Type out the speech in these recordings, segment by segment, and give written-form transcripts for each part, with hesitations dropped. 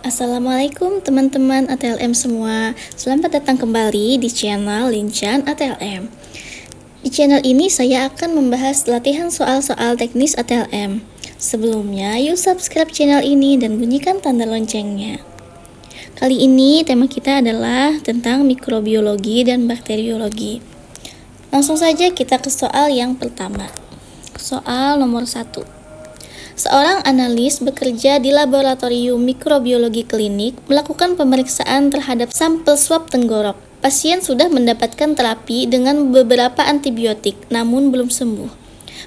Assalamualaikum teman-teman ATLM semua. Selamat datang kembali di channel Linchan ATLM. Di channel ini saya akan membahas latihan soal-soal teknis ATLM. Sebelumnya, yuk subscribe channel ini dan bunyikan tanda loncengnya. Kali ini tema kita adalah tentang mikrobiologi dan bakteriologi. Langsung saja kita ke soal yang pertama. Soal nomor 1. Seorang analis bekerja di laboratorium mikrobiologi klinik melakukan pemeriksaan terhadap sampel swab tenggorok. Pasien sudah mendapatkan terapi dengan beberapa antibiotik, namun belum sembuh.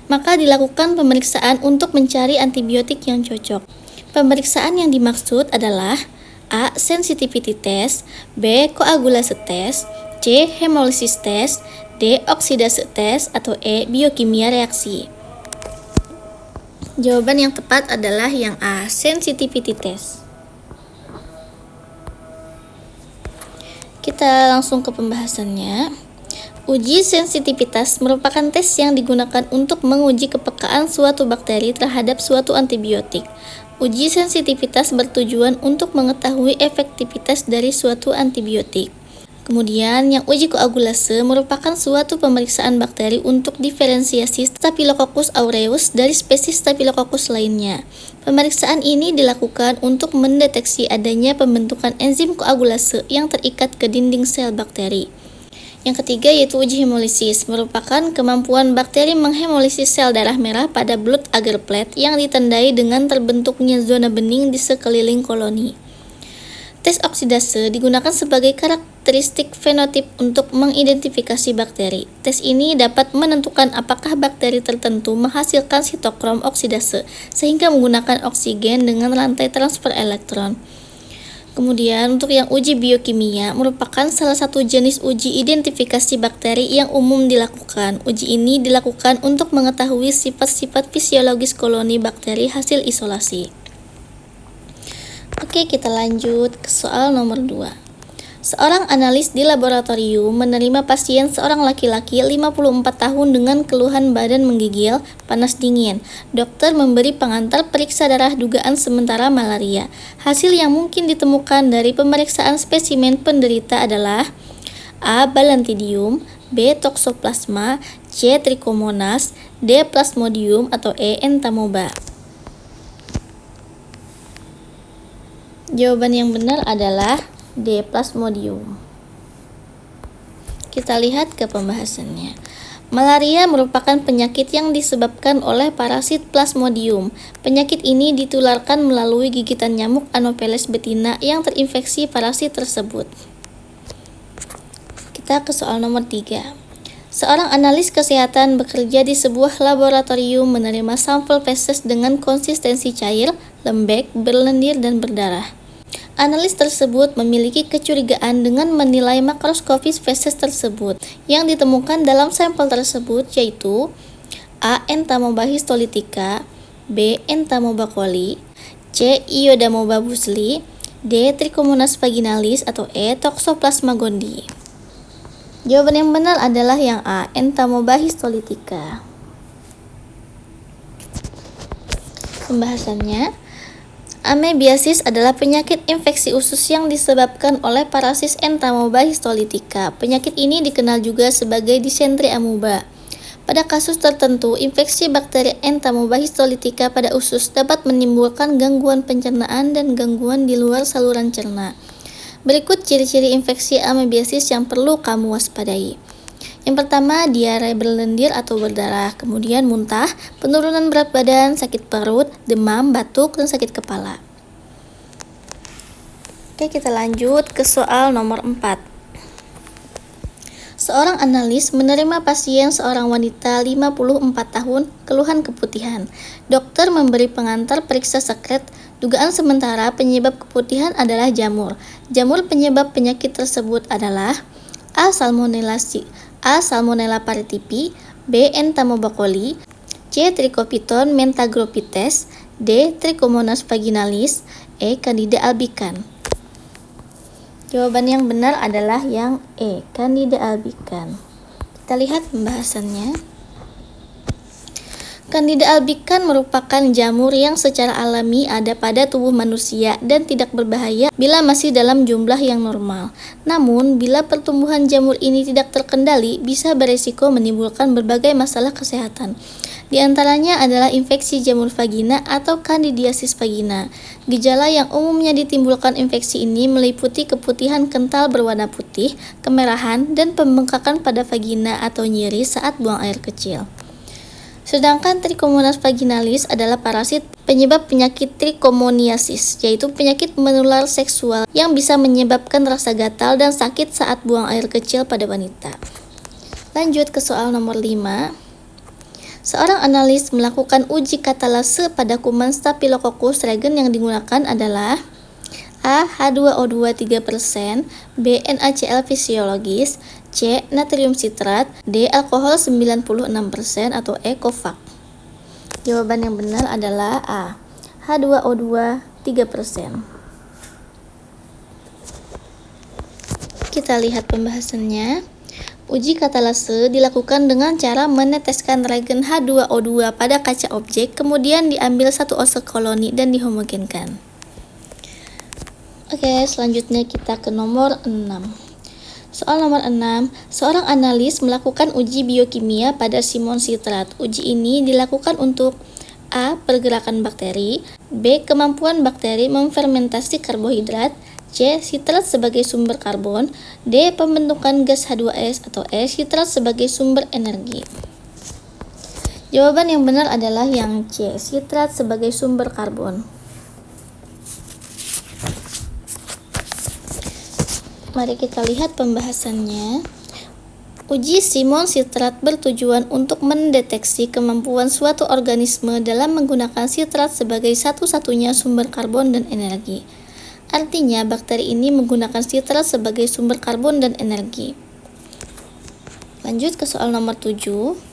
Maka dilakukan pemeriksaan untuk mencari antibiotik yang cocok. Pemeriksaan yang dimaksud adalah A. Sensitivity test, B. Koagulase test, C. Hemolisis test, D. Oksidase test, atau E. Biokimia reaksi. Jawaban yang tepat adalah yang A, sensitivity test. Kita langsung ke pembahasannya. Uji sensitivitas merupakan tes yang digunakan untuk menguji kepekaan suatu bakteri terhadap suatu antibiotik. Uji sensitivitas bertujuan untuk mengetahui efektivitas dari suatu antibiotik. Kemudian, yang uji koagulase merupakan suatu pemeriksaan bakteri untuk diferensiasi Staphylococcus aureus dari spesies Staphylococcus lainnya. Pemeriksaan ini dilakukan untuk mendeteksi adanya pembentukan enzim koagulase yang terikat ke dinding sel bakteri. Yang ketiga yaitu uji hemolisis, merupakan kemampuan bakteri menghemolisis sel darah merah pada blood agar plate yang ditandai dengan terbentuknya zona bening di sekeliling koloni. Tes oksidase digunakan sebagai karakteristik fenotip untuk mengidentifikasi bakteri. Tes ini dapat menentukan apakah bakteri tertentu menghasilkan sitokrom oksidase sehingga menggunakan oksigen dengan rantai transfer elektron. Kemudian untuk yang uji biokimia merupakan salah satu jenis uji identifikasi bakteri yang umum dilakukan. Uji ini dilakukan untuk mengetahui sifat-sifat fisiologis koloni bakteri hasil isolasi. Oke, kita lanjut ke soal nomor 2. Seorang analis di laboratorium menerima pasien seorang laki-laki 54 tahun dengan keluhan badan menggigil, panas dingin. Dokter memberi pengantar periksa darah dugaan sementara malaria. Hasil yang mungkin ditemukan dari pemeriksaan spesimen penderita adalah A. Balantidium, B. Toxoplasma, C. Trichomonas, D. Plasmodium, atau E. Entamoeba. Jawaban yang benar adalah D. Plasmodium. Kita lihat ke pembahasannya. Malaria merupakan penyakit yang disebabkan oleh parasit Plasmodium. Penyakit ini ditularkan melalui gigitan nyamuk Anopheles betina yang terinfeksi parasit tersebut. Kita ke soal nomor 3. Seorang analis kesehatan bekerja di sebuah laboratorium menerima sampel feses dengan konsistensi cair, lembek, berlendir, dan berdarah. Analis tersebut memiliki kecurigaan dengan menilai makroskopis feses tersebut. Yang ditemukan dalam sampel tersebut yaitu A. Entamoeba histolytica, B. Entamoeba coli, C. Iodamoeba busli, D. Trichomonas vaginalis, atau E. Toxoplasma gondii. Jawaban yang benar adalah yang A. Entamoeba histolytica. Pembahasannya, amebiasis adalah penyakit infeksi usus yang disebabkan oleh parasit Entamoeba histolytica. Penyakit ini dikenal juga sebagai disentri amoeba. Pada kasus tertentu, infeksi bakteri Entamoeba histolytica pada usus dapat menimbulkan gangguan pencernaan dan gangguan di luar saluran cerna. Berikut ciri-ciri infeksi amebiasis yang perlu kamu waspadai. Yang pertama, diare berlendir atau berdarah, kemudian muntah, penurunan berat badan, sakit perut, demam, batuk, dan sakit kepala. Oke, kita lanjut ke soal nomor 4. Seorang analis menerima pasien seorang wanita 54 tahun, keluhan keputihan. Dokter memberi pengantar periksa sekret. Dugaan sementara penyebab keputihan adalah jamur. Jamur penyebab penyakit tersebut adalah A. Salmonella paritipi, B. Entamoeba coli, C. Trichophyton mentagrophytes, D. Trichomonas vaginalis, E. Candida albicans. Jawaban yang benar adalah yang E. Candida albicans. Kita lihat pembahasannya. Candida albicans merupakan jamur yang secara alami ada pada tubuh manusia dan tidak berbahaya bila masih dalam jumlah yang normal. Namun, bila pertumbuhan jamur ini tidak terkendali, bisa beresiko menimbulkan berbagai masalah kesehatan. Di antaranya adalah infeksi jamur vagina atau Candidiasis vagina. Gejala yang umumnya ditimbulkan infeksi ini meliputi keputihan kental berwarna putih, kemerahan, dan pembengkakan pada vagina atau nyeri saat buang air kecil. Sedangkan Trichomonas vaginalis adalah parasit penyebab penyakit trichomoniasis, yaitu penyakit menular seksual yang bisa menyebabkan rasa gatal dan sakit saat buang air kecil pada wanita. Lanjut ke soal nomor 5. Seorang analis melakukan uji katalase pada kuman Staphylococcus regens yang digunakan adalah A. H2O2 3%, B. NaCl fisiologis, C. Natrium sitrat, D. Alkohol 96% atau E. Covax. Jawaban yang benar adalah A. H2O2 3%. Kita lihat pembahasannya. Uji katalase dilakukan dengan cara meneteskan regen H2O2 pada kaca objek, kemudian diambil satu oser koloni dan dihomogenkan. Oke, selanjutnya kita ke nomor 6. Soal nomor 6, seorang analis melakukan uji biokimia pada simon sitrat. Uji ini dilakukan untuk A. Pergerakan bakteri, B. Kemampuan bakteri memfermentasi karbohidrat, C. Sitrat sebagai sumber karbon, D. Pembentukan gas H2S, atau E. Sitrat sebagai sumber energi. Jawaban yang benar adalah yang C. Sitrat sebagai sumber karbon. Mari kita lihat pembahasannya. Uji simon sitrat bertujuan untuk mendeteksi kemampuan suatu organisme dalam menggunakan sitrat sebagai satu-satunya sumber karbon dan energi. Artinya, bakteri ini menggunakan sitrat sebagai sumber karbon dan energi. Lanjut ke soal nomor 7.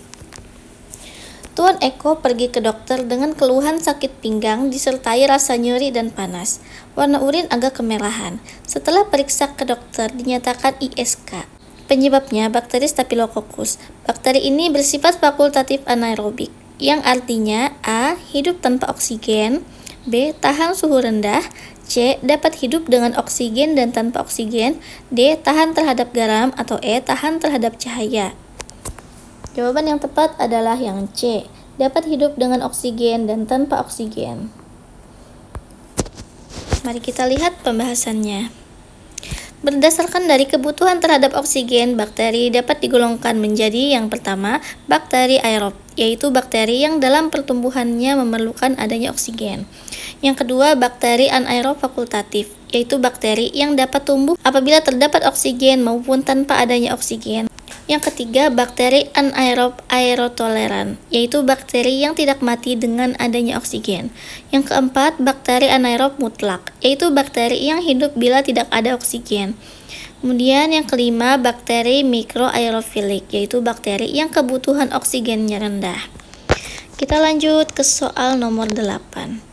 Tuan Eko pergi ke dokter dengan keluhan sakit pinggang disertai rasa nyeri dan panas. Warna urin agak kemerahan. Setelah periksa ke dokter, dinyatakan ISK. Penyebabnya bakteri Staphylococcus. Bakteri ini bersifat fakultatif anaerobik, yang artinya A. Hidup tanpa oksigen, B. Tahan suhu rendah, C. Dapat hidup dengan oksigen dan tanpa oksigen, D. Tahan terhadap garam, atau E. Tahan terhadap cahaya. Jawaban yang tepat adalah yang C. Dapat hidup dengan oksigen dan tanpa oksigen. Mari kita lihat pembahasannya. Berdasarkan dari kebutuhan terhadap oksigen, bakteri dapat digolongkan menjadi yang pertama, bakteri aerob, yaitu bakteri yang dalam pertumbuhannya memerlukan adanya oksigen. Yang kedua, bakteri anaerob fakultatif, yaitu bakteri yang dapat tumbuh apabila terdapat oksigen maupun tanpa adanya oksigen. Yang ketiga, bakteri anaerob aerotoleran, yaitu bakteri yang tidak mati dengan adanya oksigen. Yang keempat, bakteri anaerob mutlak, yaitu bakteri yang hidup bila tidak ada oksigen. Kemudian yang kelima, bakteri mikroaerofilik, yaitu bakteri yang kebutuhan oksigennya rendah. Kita lanjut ke soal nomor 8.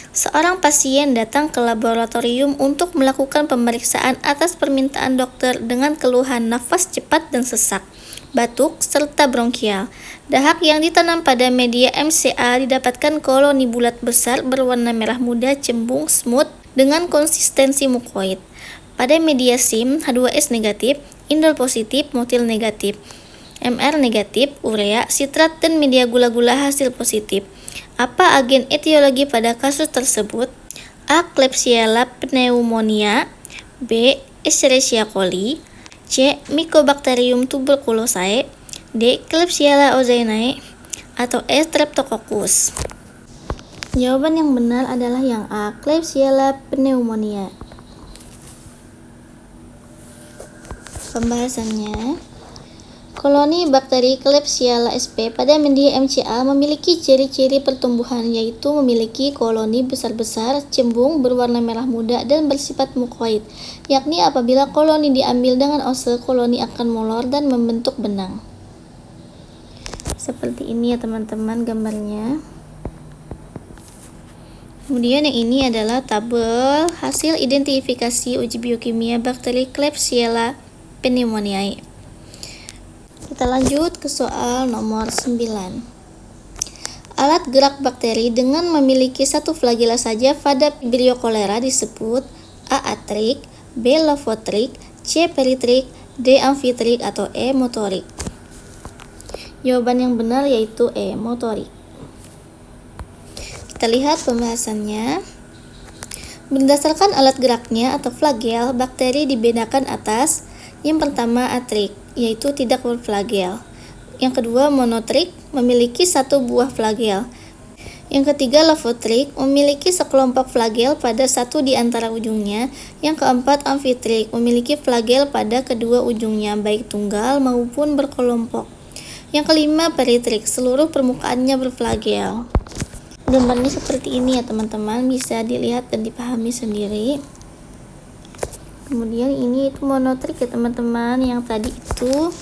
Seorang pasien datang ke laboratorium untuk melakukan pemeriksaan atas permintaan dokter dengan keluhan nafas cepat dan sesak, batuk, serta bronkial. Dahak yang ditanam pada media MCA didapatkan koloni bulat besar berwarna merah muda cembung smooth dengan konsistensi mukoid. Pada media SIM, H2S negatif, indol positif, motil negatif, MR negatif, urea, sitrat, dan media gula-gula hasil positif. Apa agen etiologi pada kasus tersebut? A. Klebsiella pneumonia, B. Escherichia coli, C. Mycobacterium tuberculosis, D. Klebsiella ozainae, atau E. Streptococcus. Jawaban yang benar adalah yang A. Klebsiella pneumonia. Pembahasannya. Koloni bakteri Klebsiella sp pada media MCA memiliki ciri-ciri pertumbuhan, yaitu memiliki koloni besar-besar, cembung, berwarna merah muda, dan bersifat mukoid, yakni apabila koloni diambil dengan ose, koloni akan molor dan membentuk benang. Seperti ini ya teman-teman gambarnya. Kemudian yang ini adalah tabel hasil identifikasi uji biokimia bakteri Klebsiella pneumoniae. Kita lanjut ke soal nomor 9. Alat gerak bakteri dengan memiliki satu flagela saja pada Vibrio cholera disebut A. atrik, B. lovotrik, C. peritrik, D. amfitrik, atau E. motorik. Jawaban yang benar yaitu E. motorik. Kita lihat pembahasannya. Berdasarkan alat geraknya atau flagel, bakteri dibedakan atas. Yang pertama atrik, yaitu tidak berflagel. Yang kedua monotrik, memiliki satu buah flagel. Yang ketiga lovotrik, memiliki sekelompok flagel pada satu di antara ujungnya. Yang keempat amfitrik, memiliki flagel pada kedua ujungnya, baik tunggal maupun berkelompok. Yang kelima peritrik, seluruh permukaannya berflagel. Gambarnya seperti ini ya teman-teman, bisa dilihat dan dipahami sendiri. Kemudian ini itu monotrik ya teman-teman, yang tadi itu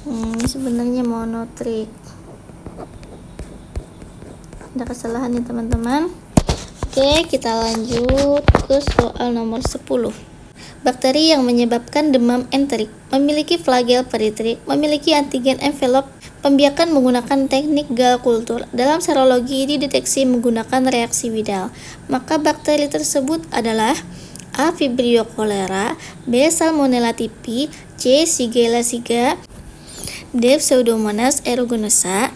ini sebenarnya monotrik. Ada kesalahan nih teman-teman. Oke, kita lanjut ke soal nomor 10. Bakteri yang menyebabkan demam enterik memiliki flagel peritrik, memiliki antigen envelop pembiakan menggunakan teknik Gall kultur. Dalam serologi dideteksi menggunakan reaksi Widal. Maka bakteri tersebut adalah A. Vibrio cholera, B. Salmonella typhi, C. Shigella shiga, D. Pseudomonas aeruginosa,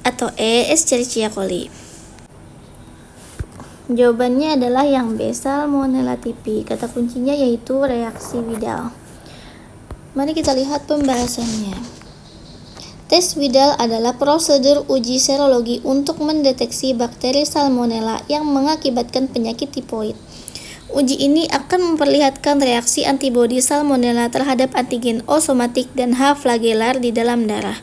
atau E. Escherichia coli. Jawabannya adalah yang B. Salmonella typhi. Kata kuncinya yaitu reaksi Widal. Mari kita lihat pembahasannya. Tes Widal adalah prosedur uji serologi untuk mendeteksi bakteri Salmonella yang mengakibatkan penyakit tifoid. Uji ini akan memperlihatkan reaksi antibodi Salmonella terhadap antigen O somatik dan H flagellar di dalam darah.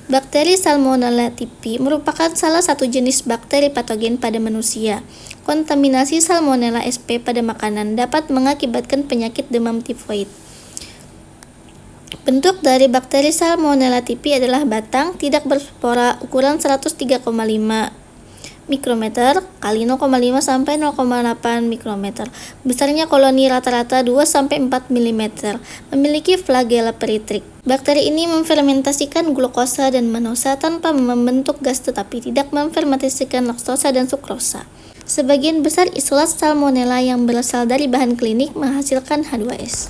Bakteri Salmonella typhi merupakan salah satu jenis bakteri patogen pada manusia. Kontaminasi Salmonella sp pada makanan dapat mengakibatkan penyakit demam tifoid. Bentuk dari bakteri Salmonella typhi adalah batang tidak berspora ukuran 103,5 mikrometer kali 0,5 sampai 0,8 mikrometer. Besarnya koloni rata-rata 2 sampai 4 mm. Memiliki flagella peritrik. Bakteri ini memfermentasikan glukosa dan manosa tanpa membentuk gas tetapi tidak memfermentasikan laktosa dan sukrosa. Sebagian besar isolat Salmonella yang berasal dari bahan klinik menghasilkan H2S.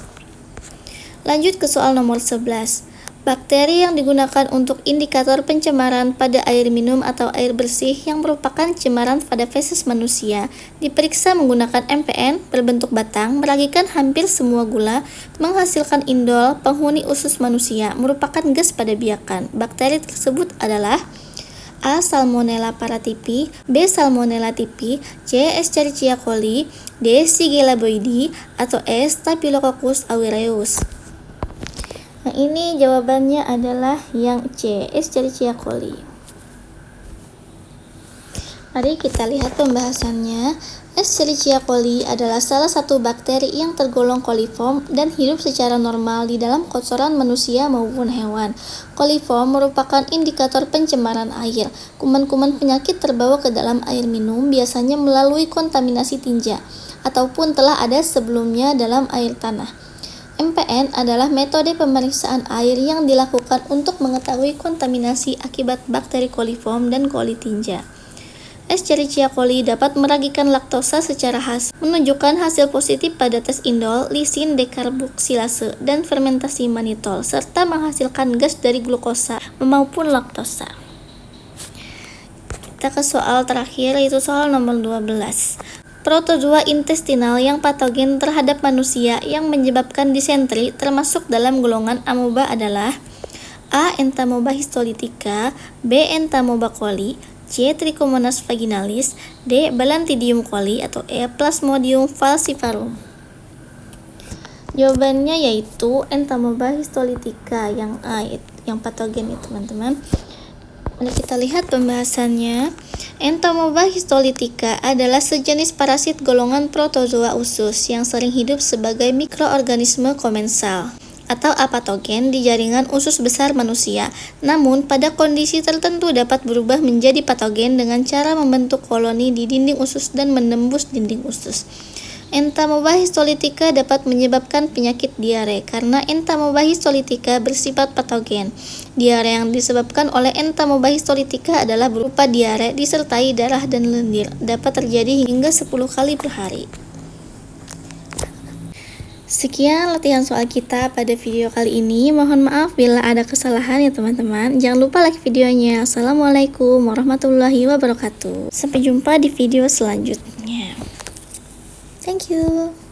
Lanjut ke soal nomor 11. Bakteri yang digunakan untuk indikator pencemaran pada air minum atau air bersih yang merupakan cemaran pada feses manusia diperiksa menggunakan MPN berbentuk batang, meragikan hampir semua gula, menghasilkan indol, penghuni usus manusia, merupakan gas pada biakan. Bakteri tersebut adalah A. Salmonella paratyphi, B. Salmonella typhi, C. Escherichia coli, D. Shigella boydii, atau E. Staphylococcus aureus. Nah, ini jawabannya adalah yang C. Escherichia coli. Mari kita lihat pembahasannya. Escherichia coli adalah salah satu bakteri yang tergolong coliform dan hidup secara normal di dalam kotoran manusia maupun hewan. Coliform merupakan indikator pencemaran air. Kuman-kuman penyakit terbawa ke dalam air minum biasanya melalui kontaminasi tinja ataupun telah ada sebelumnya dalam air tanah. MPN adalah metode pemeriksaan air yang dilakukan untuk mengetahui kontaminasi akibat bakteri coliform dan coli tinja. Escherichia coli dapat meragikan laktosa secara khas, menunjukkan hasil positif pada tes indol, lisin dekarboksilase, dan fermentasi manitol, serta menghasilkan gas dari glukosa maupun laktosa. Kita ke soal terakhir, yaitu soal nomor 12. Protozoa intestinal yang patogen terhadap manusia yang menyebabkan disentri termasuk dalam golongan amoeba adalah A. Entamoeba histolytica, B. Entamoeba coli, C. Trichomonas vaginalis, D. Balantidium coli, atau E. Plasmodium falciparum. Jawabannya yaitu Entamoeba histolytica yang A, yang patogen itu teman-teman. Mari kita lihat pembahasannya. Entamoeba histolytica adalah sejenis parasit golongan protozoa usus yang sering hidup sebagai mikroorganisme komensal atau apatogen di jaringan usus besar manusia, namun pada kondisi tertentu dapat berubah menjadi patogen dengan cara membentuk koloni di dinding usus dan menembus dinding usus. Entamoeba histolytica dapat menyebabkan penyakit diare karena Entamoeba histolytica bersifat patogen. Diare yang disebabkan oleh Entamoeba histolytica adalah berupa diare disertai darah dan lendir. Dapat terjadi hingga 10 kali per hari. Sekian latihan soal kita pada video kali ini. Mohon maaf bila ada kesalahan ya teman-teman. Jangan lupa like videonya. Assalamualaikum warahmatullahi wabarakatuh. Sampai jumpa di video selanjutnya. Thank you.